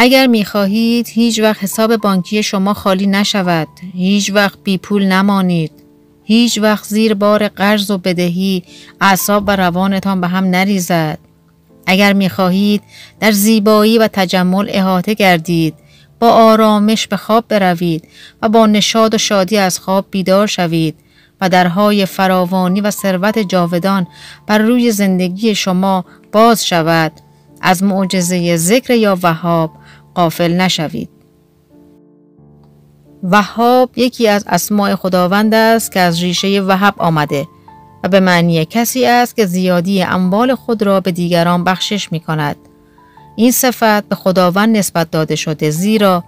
اگر می‌خواهید هیچ وقت حساب بانکی شما خالی نشود، هیچ وقت بی پول نمانید، هیچ وقت زیر بار قرض و بدهی اعصاب و روانتان به هم نریزد، اگر می‌خواهید در زیبایی و تجمل احاطه گردید، با آرامش به خواب بروید و با نشاط و شادی از خواب بیدار شوید و درهای فراوانی و ثروت جاودان بر روی زندگی شما باز شود، از معجزه ذکر یا وهاب غافل نشوید. وهاب یکی از اسماء خداوند است که از ریشه وهب آمده و به معنی کسی است که زیادی اموال خود را به دیگران بخشش می کند. این صفت به خداوند نسبت داده شده، زیرا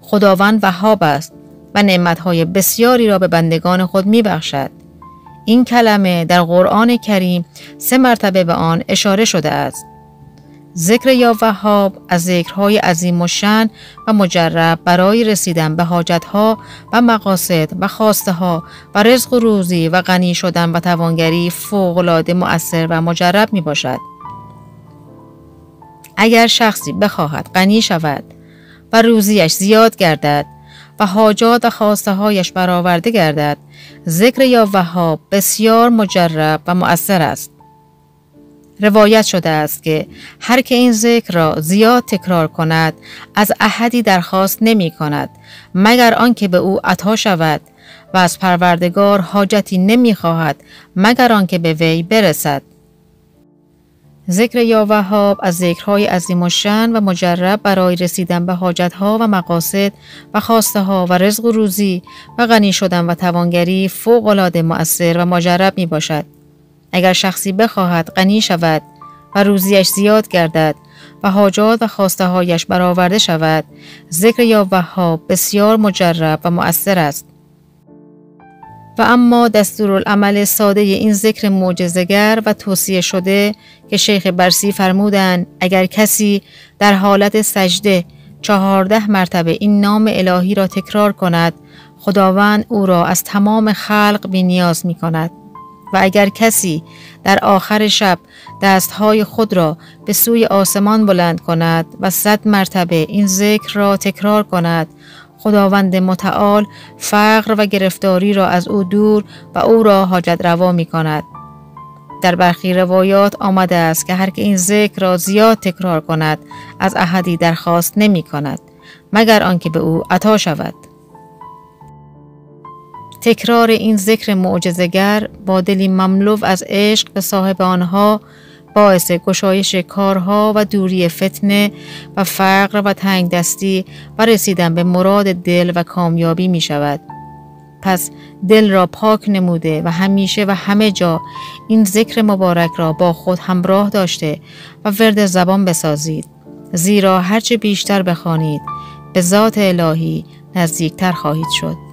خداوند وهاب است و نعمتهای بسیاری را به بندگان خود می بخشد. این کلمه در قرآن کریم 3 مرتبه به آن اشاره شده است. ذکر یا وهاب از ذکرهای عظیم الشأن و مجرب برای رسیدن به حاجتها و مقاصد و خواستها و رزق و روزی و غنی شدن و توانگری فوق‌العاده مؤثر و مجرب می باشد. اگر شخصی بخواهد غنی شود و روزیش زیاد گردد و حاجات و خواسته هایش برآورده گردد، ذکر یا وهاب بسیار مجرب و مؤثر است. روایت شده است که هر که این ذکر را زیاد تکرار کند از احدی درخواست نمی کند مگر آنکه به او عطا شود و از پروردگار حاجتی نمی خواهد مگر آنکه به وی برسد. ذکر یا وهاب از ذکرهای عظیم الشأن و مجرب برای رسیدن به حاجتها و مقاصد و خواسته ها و رزق و روزی و غنی شدن و توانگری فوق‌العاده مؤثر و مجرب می باشد. اگر شخصی بخواهد غنی شود و روزیش زیاد گردد و حاجات و خواسته هایش برآورده شود، ذکر یا وهاب بسیار مجرب و مؤثر است. و اما دستورالعمل ساده این ذکر معجزه‌گر و توصیه شده که شیخ برسی فرمودند اگر کسی در حالت سجده 14 مرتبه این نام الهی را تکرار کند، خداوند او را از تمام خلق بی‌نیاز می کند. و اگر کسی در آخر شب دستهای خود را به سوی آسمان بلند کند و 100 مرتبه این ذکر را تکرار کند، خداوند متعال فقر و گرفتاری را از او دور و او را حاجت روا می کند. در برخی روایات آمده است که هر که این ذکر را زیاد تکرار کند از احدی درخواست نمی کند مگر آنکه به او عطا شود. تکرار این ذکر معجزه‌گر با دلی مملو از عشق به صاحب آنها باعث گشایش کارها و دوری فتنه و فقر و تنگ دستی و رسیدن به مراد دل و کامیابی می شود. پس دل را پاک نموده و همیشه و همه جا این ذکر مبارک را با خود همراه داشته و ورد زبان بسازید، زیرا هرچه بیشتر بخوانید به ذات الهی نزدیکتر خواهید شد.